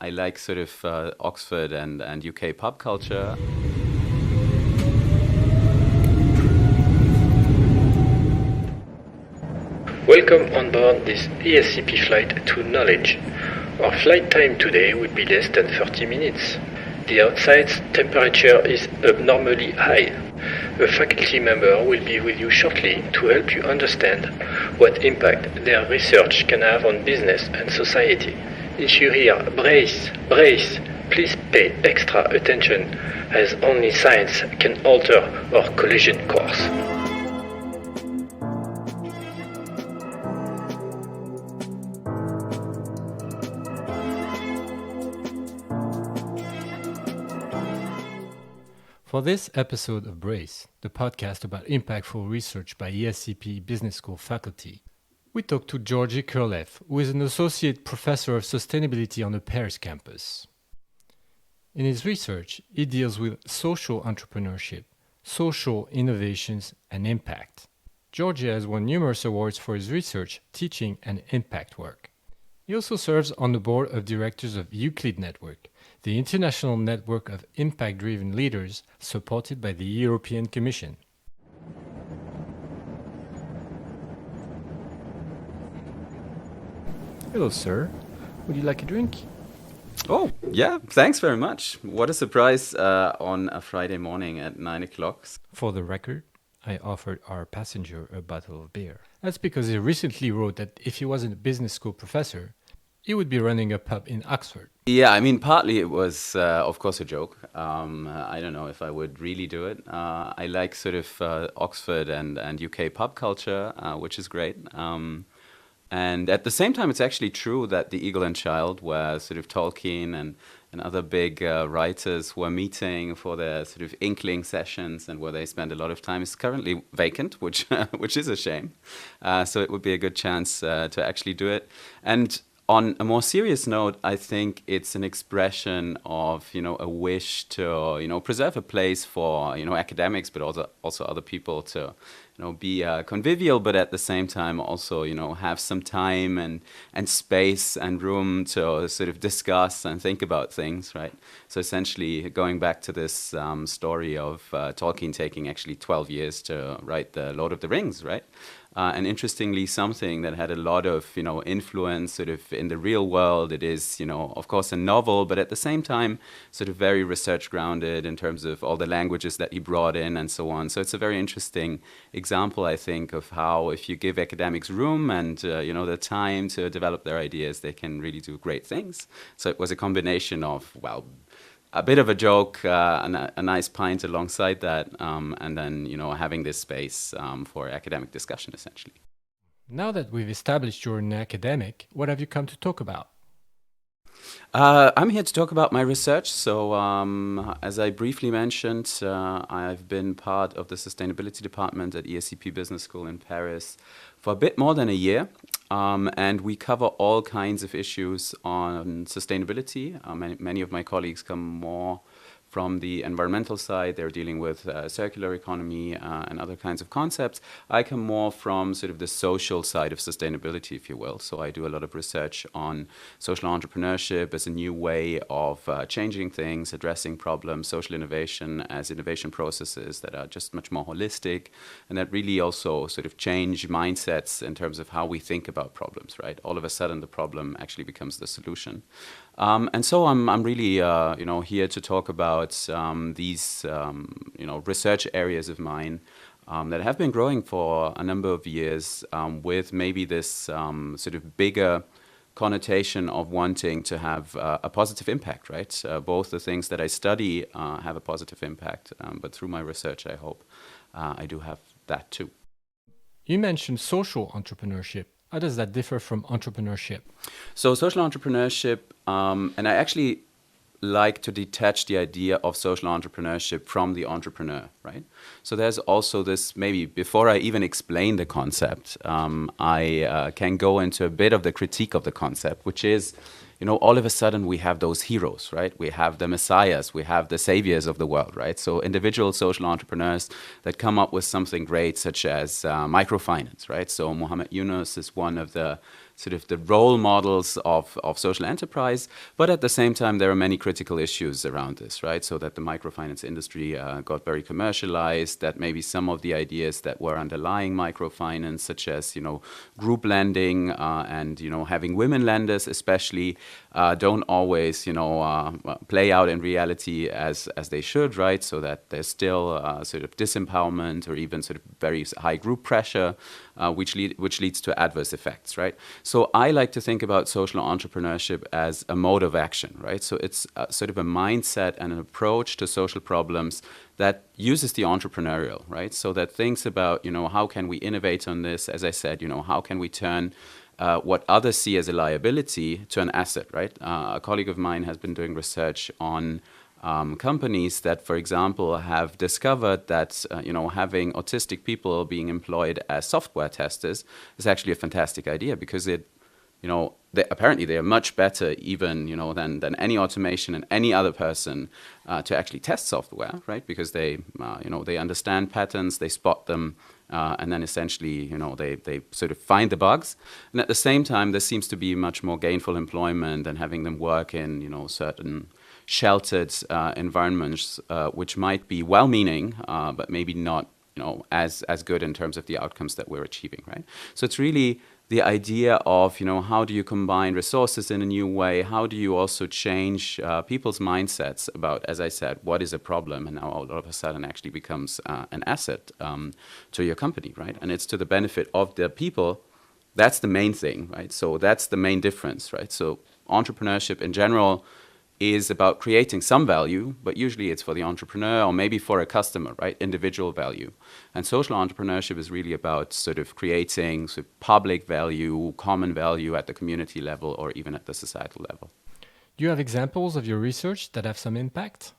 I like sort of Oxford and UK pub culture. Welcome on board this ESCP flight to knowledge. Our flight time today will be less than 30 minutes. The outside temperature is abnormally high. A faculty member will be with you shortly to help you understand what impact their research can have on business and society. If you hear brace, brace, please pay extra attention as only science can alter our collision course. For this episode of Brace, the podcast about impactful research by ESCP Business School faculty, we talked to Gorgi Krlev, who is an associate professor of sustainability on the Paris campus. In his research, he deals with social entrepreneurship, social innovations, and impact. Gorgi has won numerous awards for his research, teaching, and impact work. He also serves on the board of directors of Euclid Network, the international network of impact-driven leaders supported by the European Commission. Hello, sir. Would you like a drink? Oh, yeah, thanks very much. What a surprise on a Friday morning at 9 o'clock. For the record, I offered our passenger a bottle of beer. That's because he recently wrote that if he wasn't a business school professor, he would be running a pub in Oxford. Yeah, I mean, partly it was, of course, a joke. I don't know if I would really do it. I like sort of Oxford and UK pub culture, which is great. And at the same time, it's actually true that the Eagle and Child, where sort of Tolkien and other big writers were meeting for their sort of inkling sessions and where they spend a lot of time, is currently vacant, which is a shame. So it would be a good chance to actually do it. And on a more serious note, I think it's an expression of, a wish to, preserve a place for, academics, but also other people to, be convivial, but at the same time also, have some time and space and room to sort of discuss and think about things, right? So essentially, going back to this story of Tolkien taking actually 12 years to write the Lord of the Rings, right? And interestingly, something that had a lot of, influence sort of in the real world. It is, of course, a novel, but at the same time, sort of very research grounded in terms of all the languages that he brought in and so on. So it's a very interesting example, I think, of how if you give academics room and, the time to develop their ideas, they can really do great things. So it was a combination of, a bit of a joke, a nice pint alongside that, and then, having this space for academic discussion, essentially. Now that we've established you're an academic, what have you come to talk about? I'm here to talk about my research. So, as I briefly mentioned, I've been part of the sustainability department at ESCP Business School in Paris for a bit more than a year. And we cover all kinds of issues on sustainability. Many of my colleagues come more from the environmental side. They're dealing with circular economy and other kinds of concepts. I come more from sort of the social side of sustainability, if you will. So I do a lot of research on social entrepreneurship as a new way of changing things, addressing problems, social innovation as innovation processes that are just much more holistic and that really also sort of change mindsets in terms of how we think about problems, right? All of a sudden, the problem actually becomes the solution. And so I'm really, here to talk about these, research areas of mine that have been growing for a number of years with maybe this sort of bigger connotation of wanting to have a positive impact, right? Both the things that I study have a positive impact, but through my research, I hope I do have that too. You mentioned social entrepreneurship. How does that differ from entrepreneurship? So social entrepreneurship, and I actually like to detach the idea of social entrepreneurship from the entrepreneur, right? So there's also this, maybe before I even explain the concept, I can go into a bit of the critique of the concept, which is, all of a sudden we have those heroes, right? We have the messiahs, we have the saviors of the world, right? So individual social entrepreneurs that come up with something great, such as microfinance, right? So Mohammed Yunus is one of the sort of the role models of social enterprise. But at the same time, there are many critical issues around this, right? So that the microfinance industry got very commercialized, that maybe some of the ideas that were underlying microfinance, such as, group lending and, having women lenders especially, don't always, play out in reality as they should, right? So that there's still sort of disempowerment or even sort of very high group pressure, which leads to adverse effects, right? So I like to think about social entrepreneurship as a mode of action, right? So it's sort of a mindset and an approach to social problems that uses the entrepreneurial, right? So that thinks about, how can we innovate on this? As I said, how can we turn what others see as a liability to an asset, right? A colleague of mine has been doing research on companies that, for example, have discovered that having autistic people being employed as software testers is actually a fantastic idea because apparently they are much better even than any automation and any other person to actually test software, right? Because they understand patterns, they spot them. And then essentially, they sort of find the bugs. And at the same time, there seems to be much more gainful employment than having them work in, certain sheltered environments, which might be well-meaning, but maybe not, as good in terms of the outcomes that we're achieving, right? So it's really the idea of, how do you combine resources in a new way? How do you also change people's mindsets about, as I said, what is a problem? And now all of a sudden actually becomes an asset to your company, right? And it's to the benefit of the people. That's the main thing, right? So that's the main difference, right? So entrepreneurship in general is about creating some value, but usually it's for the entrepreneur or maybe for a customer, right? Individual value. And social entrepreneurship is really about sort of creating sort of public value, common value at the community level or even at the societal level. Do you have examples of your research that have some impact?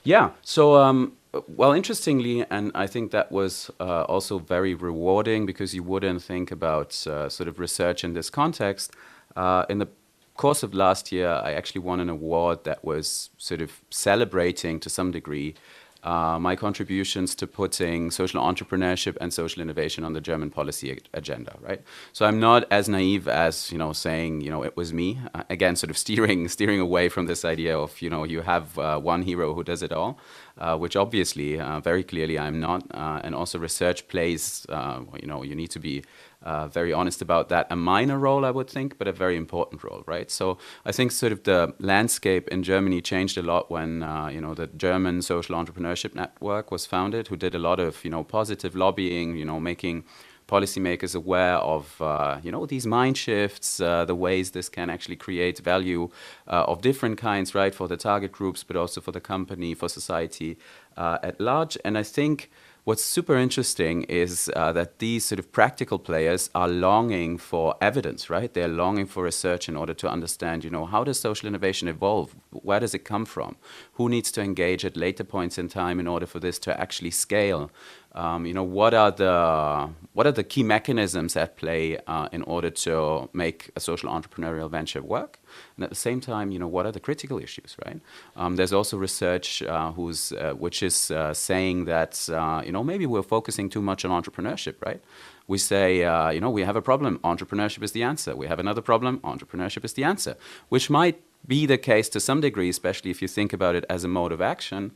Yeah. So, well, interestingly, and I think that was also very rewarding because you wouldn't think about sort of research in this context. In the course of last year, I actually won an award that was sort of celebrating to some degree my contributions to putting social entrepreneurship and social innovation on the German policy agenda, right? So I'm not as naive as, saying, it was me. Again, sort of steering away from this idea of, you have one hero who does it all, which obviously, very clearly I'm not. And also research plays, you need to be very honest about that. A minor role, I would think, but a very important role, right? So I think sort of the landscape in Germany changed a lot when, the German Social Entrepreneurship Network was founded, who did a lot of, positive lobbying, making policymakers aware of, these mind shifts, the ways this can actually create value of different kinds, right, for the target groups, but also for the company, for society at large. And I think what's super interesting is that these sort of practical players are longing for evidence, right? They're longing for research in order to understand, how does social innovation evolve? Where does it come from? Who needs to engage at later points in time in order for this to actually scale? What are the key mechanisms at play in order to make a social entrepreneurial venture work? And at the same time, what are the critical issues, right? There's also research which is saying that, maybe we're focusing too much on entrepreneurship, right? We say, we have a problem, entrepreneurship is the answer. We have another problem, entrepreneurship is the answer, which might be the case to some degree, especially if you think about it as a mode of action.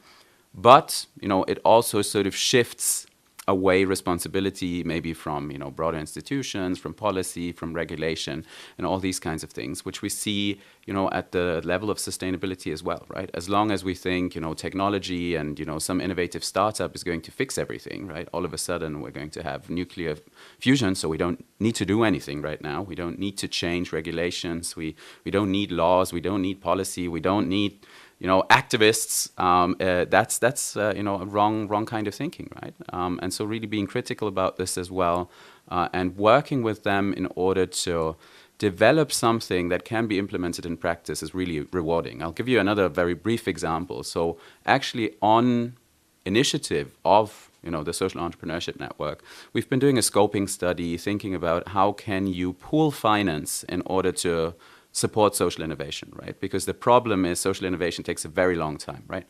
But, it also sort of shifts away responsibility maybe from, broader institutions, from policy, from regulation, and all these kinds of things, which we see, at the level of sustainability as well, right? As long as we think, technology and, some innovative startup is going to fix everything, right? All of a sudden, we're going to have nuclear fusion, so we don't need to do anything right now. We don't need to change regulations. We don't need laws. We don't need policy. We don't need activists. That's a wrong kind of thinking, right? And so really being critical about this as well, and working with them in order to develop something that can be implemented in practice is really rewarding. I'll give you another very brief example. So actually on initiative of the Social Entrepreneurship Network, we've been doing a scoping study thinking about how can you pool finance in order to support social innovation, right? Because the problem is social innovation takes a very long time, right?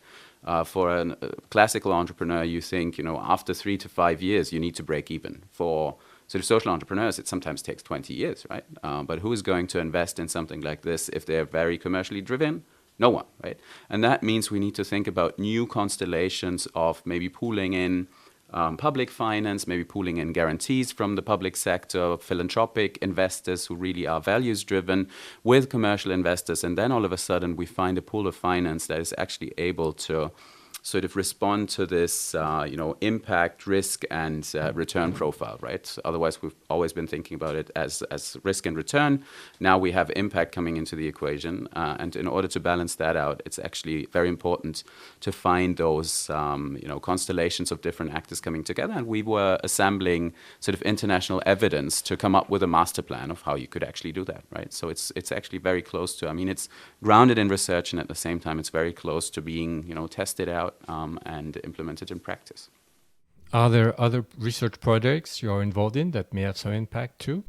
For a classical entrepreneur, you think, after 3 to 5 years, you need to break even. For sort of social entrepreneurs, it sometimes takes 20 years, right? But who is going to invest in something like this if they're very commercially driven? No one, right? And that means we need to think about new constellations of maybe pooling in public finance, maybe pooling in guarantees from the public sector, philanthropic investors who really are values driven with commercial investors. And then all of a sudden we find a pool of finance that is actually able to sort of respond to this, impact, risk, and return profile, right? Otherwise, we've always been thinking about it as risk and return. Now we have impact coming into the equation, and in order to balance that out, it's actually very important to find those, constellations of different actors coming together. And we were assembling sort of international evidence to come up with a master plan of how you could actually do that, right? So it's actually very close to. I mean, it's grounded in research, and at the same time, it's very close to being, tested out. And implemented in practice. Are there other research projects you're involved in that may have some impact too?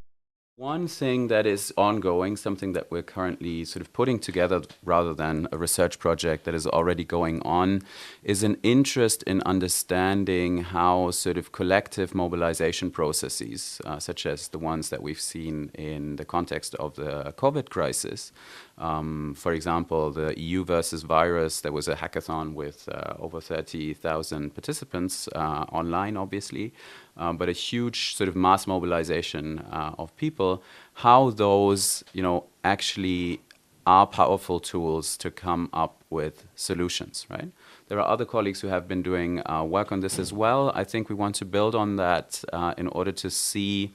One thing that is ongoing, something that we're currently sort of putting together rather than a research project that is already going on, is an interest in understanding how sort of collective mobilization processes, such as the ones that we've seen in the context of the COVID crisis. For example, the EU versus virus, there was a hackathon with over 30,000 participants online, obviously. But a huge sort of mass mobilization of people, how those, actually are powerful tools to come up with solutions, right? There are other colleagues who have been doing work on this as well. I think we want to build on that in order to see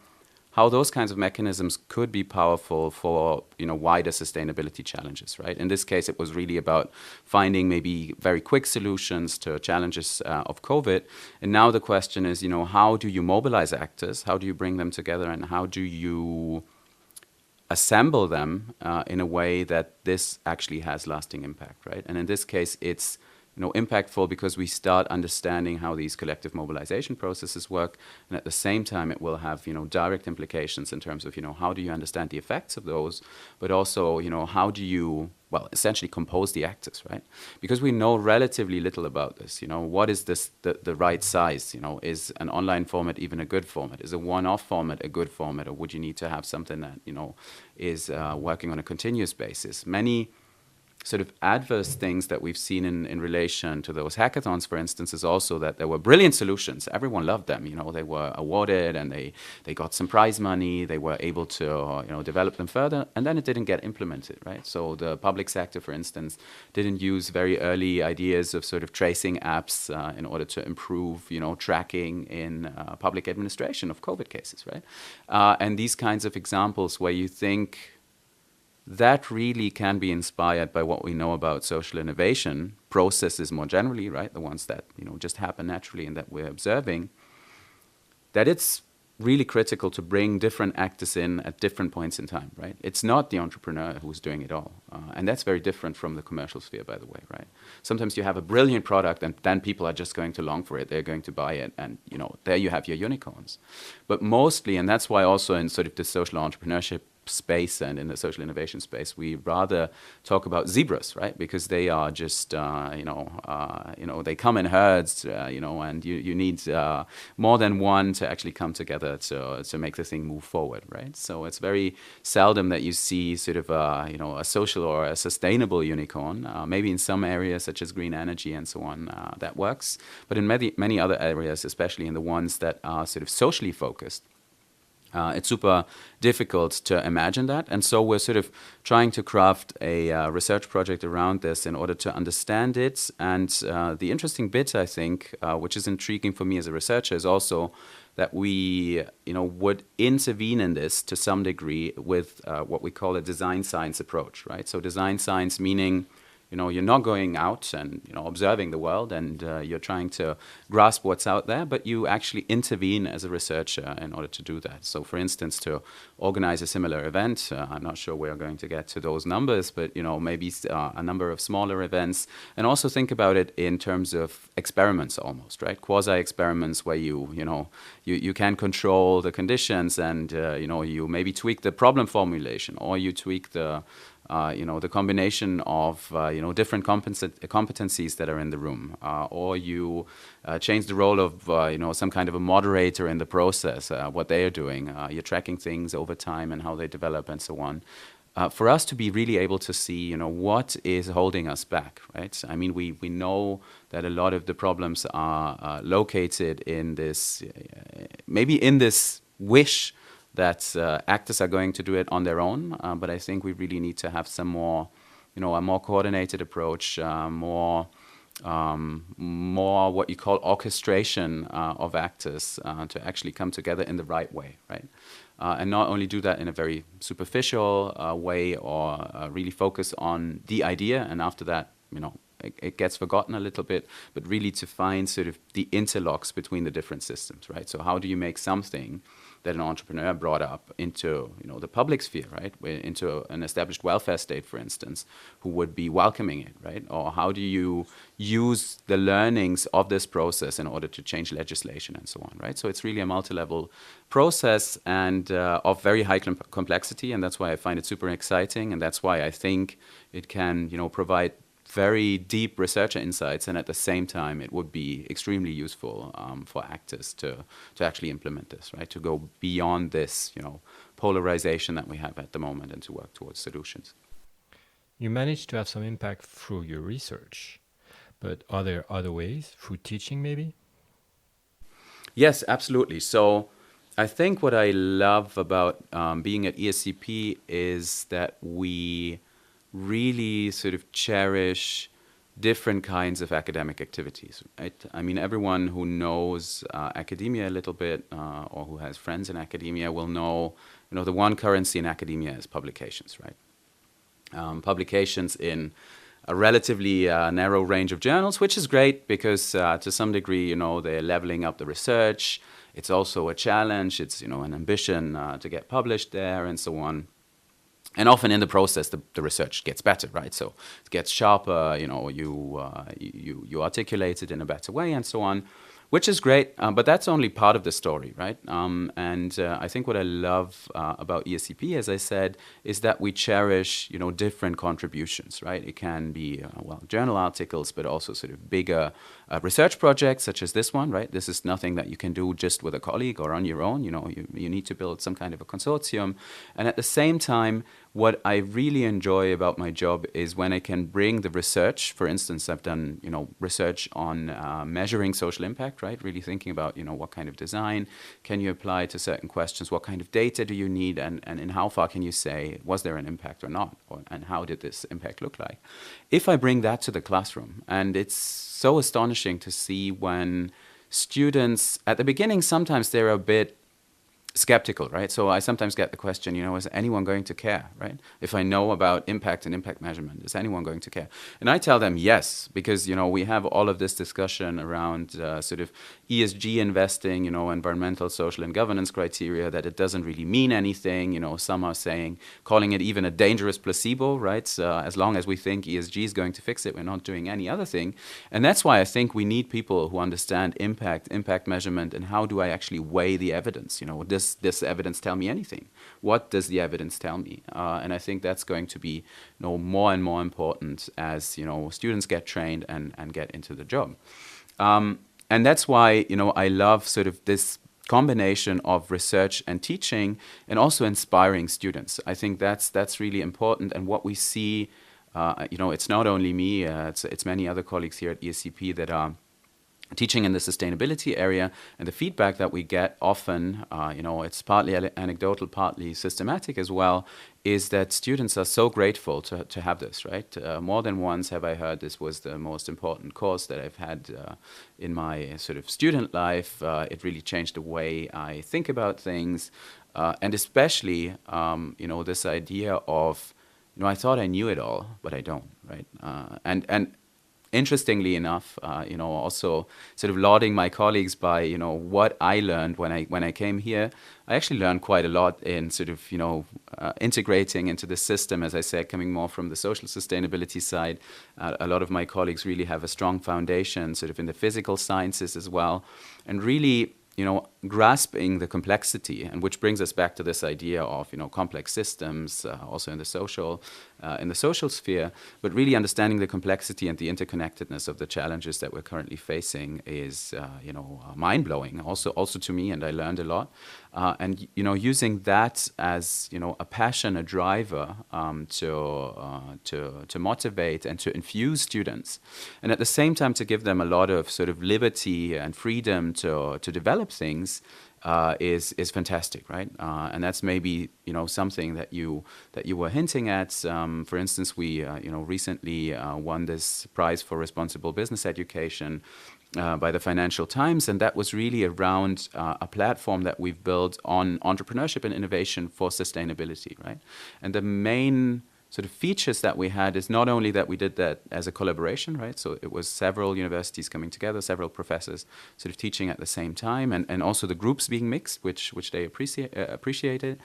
how those kinds of mechanisms could be powerful for wider sustainability challenges, right? In this case, it was really about finding maybe very quick solutions to challenges of COVID. And now the question is, how do you mobilize actors? How do you bring them together? And how do you assemble them in a way that this actually has lasting impact, right? And in this case, it's impactful because we start understanding how these collective mobilization processes work, and at the same time it will have direct implications in terms of how do you understand the effects of those, but also how do you essentially compose the actors, right? Because we know relatively little about this. What is this the right size? Is an online format even a good format? Is a one-off format a good format, or would you need to have something that is working on a continuous basis? Many sort of adverse things that we've seen in relation to those hackathons, for instance, is also that there were brilliant solutions. Everyone loved them. They were awarded and they got some prize money. They were able to develop them further, and then it didn't get implemented, right? So the public sector, for instance, didn't use very early ideas of sort of tracing apps in order to improve tracking in public administration of COVID cases, right? And these kinds of examples where you think that really can be inspired by what we know about social innovation processes more generally, right? The ones that just happen naturally and that we're observing, that it's really critical to bring different actors in at different points in time, right? It's not the entrepreneur who's doing it all. And that's very different from the commercial sphere, by the way, right? Sometimes you have a brilliant product and then people are just going to long for it. They're going to buy it. And, there you have your unicorns. But mostly, and that's why also in sort of the social entrepreneurship space and in the social innovation space, we rather talk about zebras, right? Because they are just, they come in herds, and you need more than one to actually come together to make the thing move forward, right? So it's very seldom that you see sort of a social or a sustainable unicorn. Maybe in some areas such as green energy and so on, that works. But in many other areas, especially in the ones that are sort of socially focused, it's super difficult to imagine that. And so we're sort of trying to craft a research project around this in order to understand it. And the interesting bit, I think, which is intriguing for me as a researcher, is also that we would intervene in this to some degree with what we call a design science approach, right? So design science meaning you're not going out and observing the world and you're trying to grasp what's out there, but you actually intervene as a researcher in order to do that. So, for instance, to organize a similar event, I'm not sure we're going to get to those numbers, but maybe a number of smaller events, and also think about it in terms of experiments, almost, right? Quasi experiments where you can control the conditions and you maybe tweak the problem formulation, or you tweak the the combination of different competencies that are in the room, or you change the role of some kind of a moderator in the process, what they are doing. You're tracking things over time and how they develop and so on. For us to be really able to see, what is holding us back, right? I mean, we know that a lot of the problems are located in this, maybe in this wish that actors are going to do it on their own, but I think we really need to have some more, a more coordinated approach, more what you call orchestration of actors to actually come together in the right way, right? And not only do that in a very superficial way or really focus on the idea, and after that, it gets forgotten a little bit, but really to find sort of the interlocks between the different systems, right? So how do you make something that an entrepreneur brought up into, the public sphere, right? Into an established welfare state, for instance, who would be welcoming it, right? Or how do you use the learnings of this process in order to change legislation and so on, right? So it's really a multi-level process and of very high complexity, and that's why I find it super exciting, and that's why I think it can, provide very deep researcher insights, and at the same time, it would be extremely useful for actors to actually implement this, right? To go beyond this, polarization that we have at the moment, and to work towards solutions. You managed to have some impact through your research, but are there other ways, through teaching maybe? Yes, absolutely. So I think what I love about being at ESCP is that we really sort of cherish different kinds of academic activities, right? I mean, everyone who knows academia a little bit or who has friends in academia will know, the one currency in academia is publications, right? Publications in a relatively narrow range of journals, which is great because to some degree, they're leveling up the research. It's also a challenge. It's, an ambition to get published there and so on. And often in the process, the research gets better, right? So it gets sharper, you articulate it in a better way and so on, which is great, but that's only part of the story, right? And I think what I love about ESCP, as I said, is that we cherish, different contributions, right? It can be, journal articles, but also sort of bigger research projects such as this one, right? This is nothing that you can do just with a colleague or on your own, you need to build some kind of a consortium. And at the same time, what I really enjoy about my job is when I can bring the research. For instance, I've done, research on measuring social impact, right? Really thinking about, what kind of design can you apply to certain questions? What kind of data do you need? And in how far can you say, was there an impact or not? And how did this impact look like? If I bring that to the classroom, and it's so astonishing to see when students, at the beginning, sometimes they're a bit skeptical, right? So I sometimes get the question, is anyone going to care, right? If I know about impact and impact measurement, is anyone going to care? And I tell them yes, because, we have all of this discussion around sort of ESG investing, environmental, social, and governance criteria, that it doesn't really mean anything. Some are saying, calling it even a dangerous placebo, right? As long as we think ESG is going to fix it, we're not doing any other thing. And that's why I think we need people who understand impact measurement, and how do I actually weigh the evidence? Does this evidence tell me anything? What does the evidence tell me? And I think that's going to be more and more important as students get trained and get into the job. And that's why I love sort of this combination of research and teaching, and also inspiring students. I think that's really important. And what we see, it's not only me, it's many other colleagues here at ESCP that are teaching in the sustainability area, and the feedback that we get often, it's partly anecdotal, partly systematic as well, is that students are so grateful to have this, right? More than once have I heard this was the most important course that I've had in my sort of student life. It really changed the way I think about things, and especially, this idea of, I thought I knew it all, but I don't, right? And interestingly enough, also sort of lauding my colleagues by, what I learned when I came here. I actually learned quite a lot in sort of, integrating into the system, as I said, coming more from the social sustainability side. A lot of my colleagues really have a strong foundation sort of in the physical sciences as well. And really, grasping the complexity, and which brings us back to this idea of complex systems, also in the social sphere. But really understanding the complexity and the interconnectedness of the challenges that we're currently facing is mind blowing. Also to me, and I learned a lot. And using that as a passion, a driver to motivate and to infuse students, and at the same time to give them a lot of sort of liberty and freedom to develop things is fantastic, right? And that's maybe something that you were hinting at. For instance, we recently won this prize for responsible business education by the Financial Times, and that was really around a platform that we've built on entrepreneurship and innovation for sustainability, right? And the main sort of features that we had is not only that we did that as a collaboration, right? So it was several universities coming together, several professors sort of teaching at the same time, and also the groups being mixed, which they appreciated.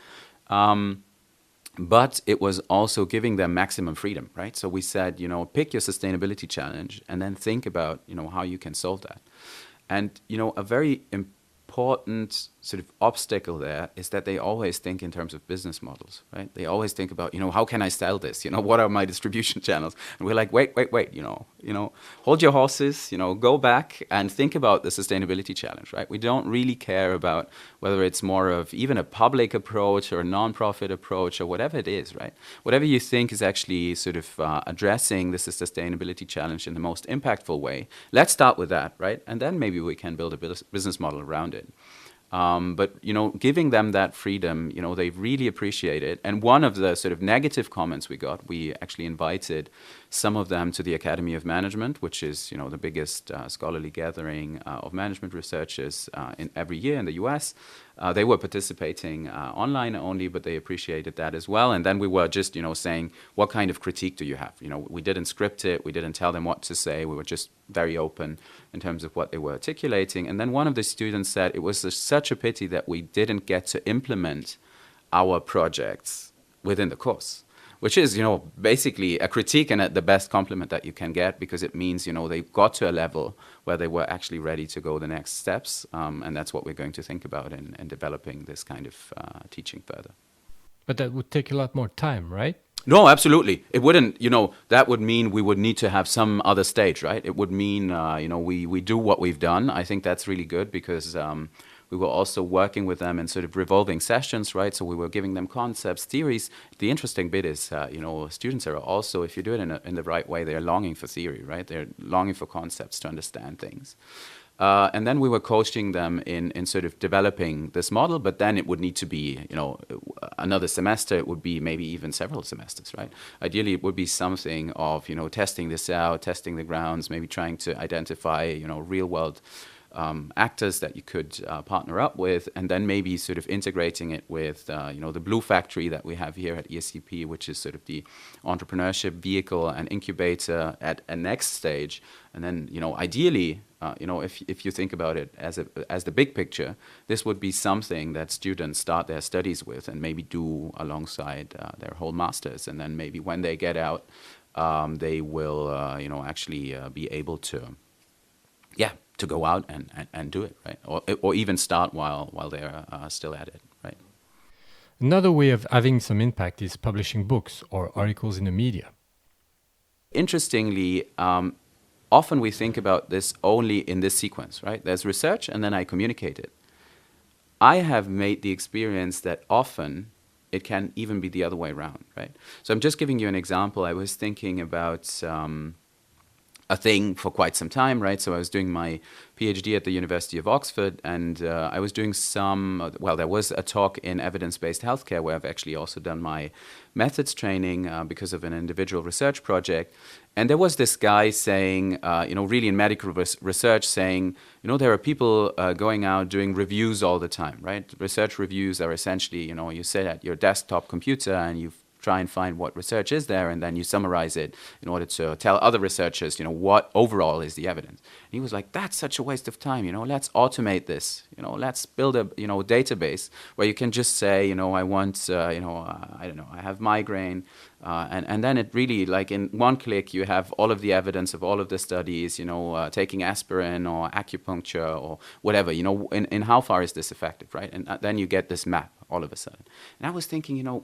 But it was also giving them maximum freedom, right? So we said, pick your sustainability challenge and then think about, how you can solve that. And, a very important sort of obstacle there is that they always think in terms of business models, right? They always think about, how can I sell this? What are my distribution channels? And we're like, wait, hold your horses, go back and think about the sustainability challenge, right? We don't really care about whether it's more of even a public approach or a non-profit approach or whatever it is, right? Whatever you think is actually sort of addressing this sustainability challenge in the most impactful way, let's start with that, right? And then maybe we can build a business model around it. But giving them that freedom, they really appreciate it. And one of the sort of negative comments we actually invited some of them to the Academy of Management, which is the biggest scholarly gathering of management researchers in every year in the US. They were participating online only, but they appreciated that as well. And then we were just saying, what kind of critique do you have? We didn't script it, we didn't tell them what to say. We were just very open in terms of what they were articulating. And then one of the students said it was such a pity that we didn't get to implement our projects within the course, which is, basically a critique and the best compliment that you can get, because it means, they got to a level where they were actually ready to go the next steps. And that's what we're going to think about in developing this kind of teaching further. But that would take a lot more time, right? No, absolutely. It wouldn't, that would mean we would need to have some other stage, right? It would mean, we do what we've done. I think that's really good because we were also working with them in sort of revolving sessions, right? So we were giving them concepts, theories. The interesting bit is, students are also, if you do it in the right way, they're longing for theory, right? They're longing for concepts to understand things. And then we were coaching them in sort of developing this model, but then it would need to be, another semester. It would be maybe even several semesters, right? Ideally, it would be something of, testing this out, testing the grounds, maybe trying to identify, real world actors that you could partner up with, and then maybe sort of integrating it with, the Blue Factory that we have here at ESCP, which is sort of the entrepreneurship vehicle and incubator at a next stage. And then, ideally, if you think about it as the big picture, this would be something that students start their studies with and maybe do alongside their whole masters. And then maybe when they get out, they will, actually be able to go out and do it, right? Or even start while they're still at it, right? Another way of having some impact is publishing books or articles in the media. Interestingly, often we think about this only in this sequence, right? There's research and then I communicate it. I have made the experience that often it can even be the other way around, right? So I'm just giving you an example. I was thinking about a thing for quite some time, right? So I was doing my PhD at the University of Oxford, and I was doing there was a talk in evidence-based healthcare where I've actually also done my methods training because of an individual research project. And there was this guy saying, really in medical research saying, there are people going out doing reviews all the time, right? Research reviews are essentially, you sit at your desktop computer and you try and find what research is there, and then you summarize it in order to tell other researchers, what overall is the evidence. And he was like, that's such a waste of time, let's automate this, let's build a, database where you can just say, I want, I don't know, I have migraine, and then it really, like in one click, you have all of the evidence of all of the studies, taking aspirin or acupuncture or whatever, in how far is this effective, right? And then you get this map all of a sudden. And I was thinking,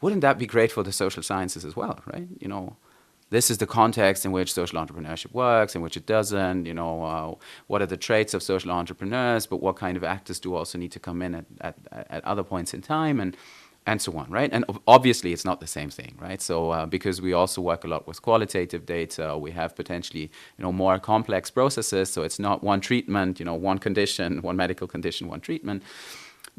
wouldn't that be great for the social sciences as well, right? This is the context in which social entrepreneurship works, in which it doesn't, what are the traits of social entrepreneurs, but what kind of actors do also need to come in at other points in time, and so on, right? And obviously, it's not the same thing, right? So because we also work a lot with qualitative data, we have potentially, more complex processes. So it's not one treatment, one condition, one medical condition, one treatment.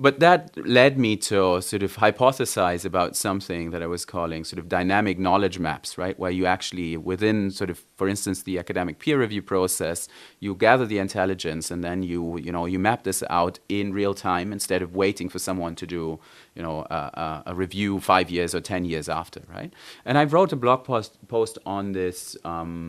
But that led me to sort of hypothesize about something that I was calling sort of dynamic knowledge maps, right? Where you actually, within sort of, for instance, the academic peer review process, you gather the intelligence and then you map this out in real time instead of waiting for someone to do, a review 5 years or 10 years after, right? And I wrote a blog post on this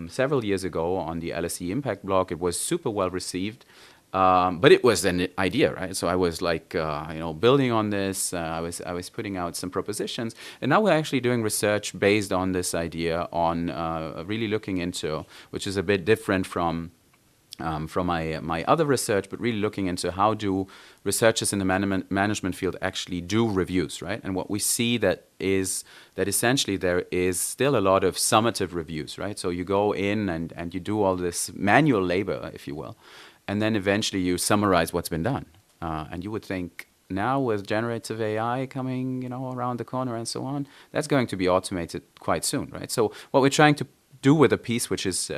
several years ago on the LSE Impact blog. It was super well received. But it was an idea, right? So I was like, building on this. I was putting out some propositions, and now we're actually doing research based on this idea, on really looking into, which is a bit different from my other research, but really looking into how do researchers in the management field actually do reviews, right? And what we see that essentially there is still a lot of summative reviews, right? So you go in and you do all this manual labor, if you will. And then eventually you summarize what's been done. And you would think now with generative AI coming, around the corner and so on, that's going to be automated quite soon, right? So what we're trying to do with a piece which is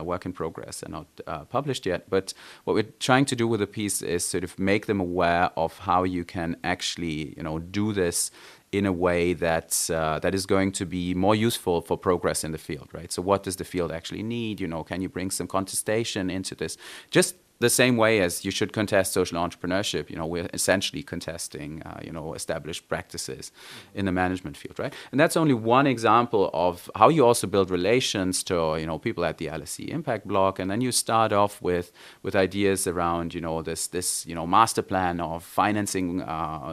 work in progress and not published yet, but what we're trying to do with a piece is sort of make them aware of how you can actually, do this in a way that is going to be more useful for progress in the field, right? So what does the field actually need? Can you bring some contestation into this? Just the same way as you should contest social entrepreneurship, we're essentially contesting, established practices in the management field, right? And that's only one example of how you also build relations to, people at the LSE Impact blog, and then you start off with ideas around, this master plan of financing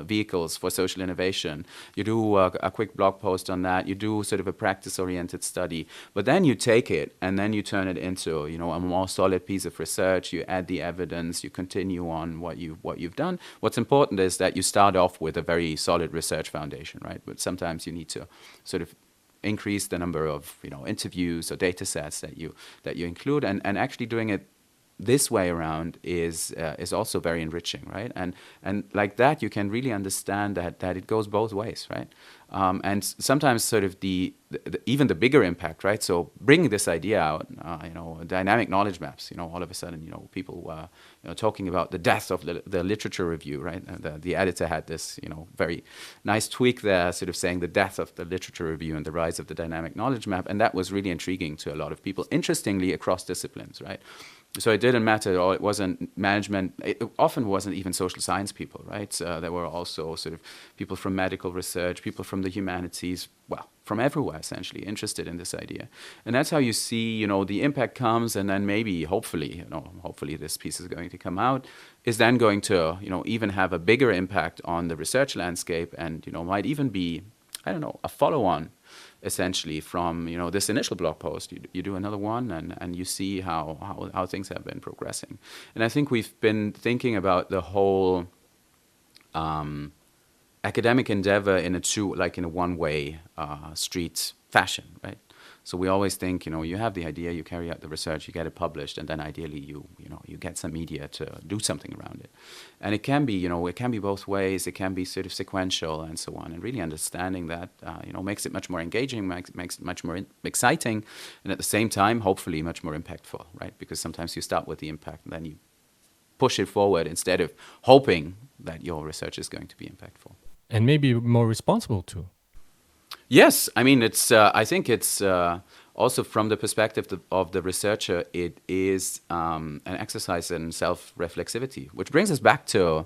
vehicles for social innovation. You do a quick blog post on that. You do sort of a practice-oriented study, but then you take it and then you turn it into, a more solid piece of research. You add the evidence, you continue on what you've done. What's important is that you start off with a very solid research foundation, right? But sometimes you need to sort of increase the number of interviews or data sets that you include, and actually doing it this way around is also very enriching, right? And like that, you can really understand that it goes both ways, right? And sometimes sort of even the bigger impact, right? So bringing this idea out, dynamic knowledge maps, all of a sudden, people were talking about the death of the literature review, right? The editor had this, very nice tweak there, sort of saying the death of the literature review and the rise of the dynamic knowledge map, and that was really intriguing to a lot of people, interestingly across disciplines, right? So it didn't matter, or it wasn't management. It often wasn't even social science people, right? There were also sort of people from medical research, people from the humanities, well, from everywhere essentially interested in this idea. And that's how you see, the impact comes, and then maybe, hopefully this piece is going to come out, is then going to, even have a bigger impact on the research landscape, and, might even be, a follow-on essentially from this initial blog post. You do another one, and you see how things have been progressing. And I think we've been thinking about the whole academic endeavor in a one-way street fashion, right? So we always think, you have the idea, you carry out the research, you get it published, and then ideally you get some media to do something around it. And it can be, it can be both ways. It can be sort of sequential and so on. And really understanding that, makes it much more engaging, makes it much more exciting, and at the same time, hopefully much more impactful, right? Because sometimes you start with the impact and then you push it forward instead of hoping that your research is going to be impactful. And maybe more responsible too. Yes, I mean, I think it's also from the perspective of the researcher, it is an exercise in self-reflexivity, which brings us back to,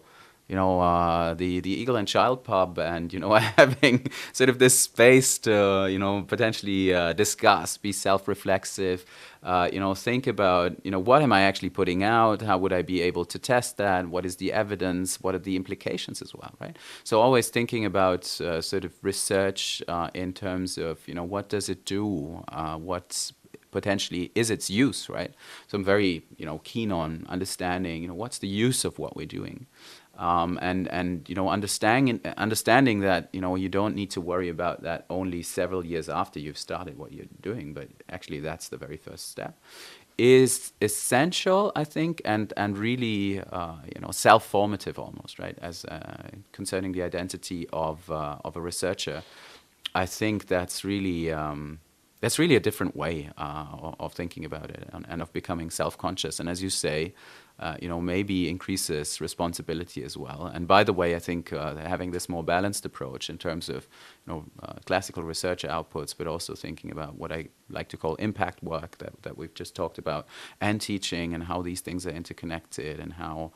the Eagle and Child pub, and having sort of this space to potentially discuss, be self-reflexive, think about what am I actually putting out, how would I be able to test that, what is the evidence, what are the implications as well, right? So always thinking about sort of research in terms of what does it do, what's potentially is its use, right? So I'm very keen on understanding what's the use of what we're doing. And understanding that you don't need to worry about that only several years after you've started what you're doing, but actually that's the very first step, is essential, I think, and really self-formative almost, right? As concerning the identity of a researcher, I think that's really a different way of thinking about it and of becoming self-conscious. And as you say, maybe increases responsibility as well. And by the way, I think having this more balanced approach in terms of classical research outputs, but also thinking about what I like to call impact work that we've just talked about, and teaching, and how these things are interconnected, and how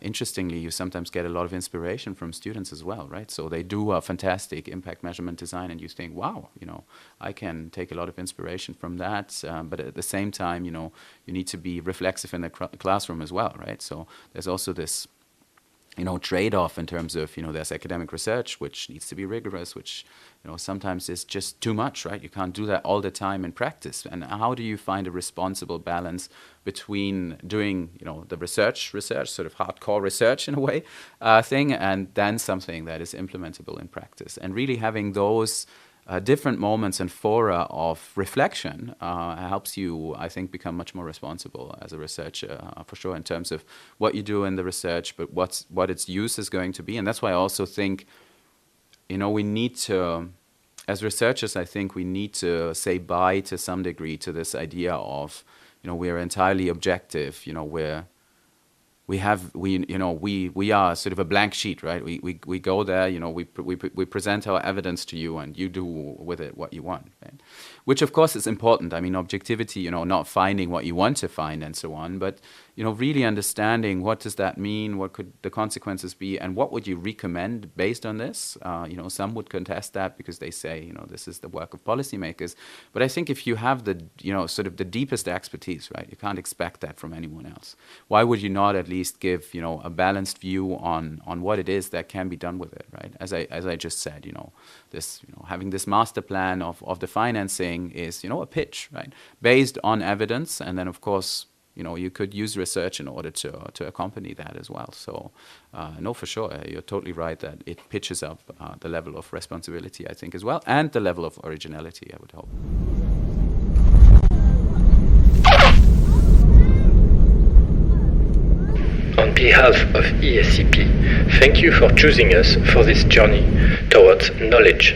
interestingly, you sometimes get a lot of inspiration from students as well, right? So they do a fantastic impact measurement design, and you think, wow, I can take a lot of inspiration from that. But at the same time, you need to be reflexive in the classroom as well, right? So there's also this trade-off in terms of, there's academic research, which needs to be rigorous, which, sometimes is just too much, right? You can't do that all the time in practice. And how do you find a responsible balance between doing, the research, sort of hardcore research in a way, thing, and then something that is implementable in practice? And really having those different moments and fora of reflection helps you, I think, become much more responsible as a researcher, for sure, in terms of what you do in the research, but what its use is going to be. And that's why I also think, we need to, as researchers, I think we need to say bye to some degree to this idea of, we're entirely objective, we are sort of a blank sheet, right? We go there, we present our evidence to you, and you do with it what you want, right? Which of course is important. I mean, objectivity, not finding what you want to find and so on, but really understanding what does that mean, what could the consequences be, and what would you recommend based on this? Some would contest that because they say, this is the work of policymakers. But I think if you have the, sort of the deepest expertise, right, you can't expect that from anyone else. Why would you not at least give, a balanced view on what it is that can be done with it, right? As I just said, this, having this master plan of the financing is, a pitch, right, based on evidence, and then of course, you could use research in order to accompany that as well. So, no, for sure, you're totally right that it pitches up the level of responsibility, I think, as well, and the level of originality, I would hope. On behalf of ESCP, thank you for choosing us for this journey towards knowledge.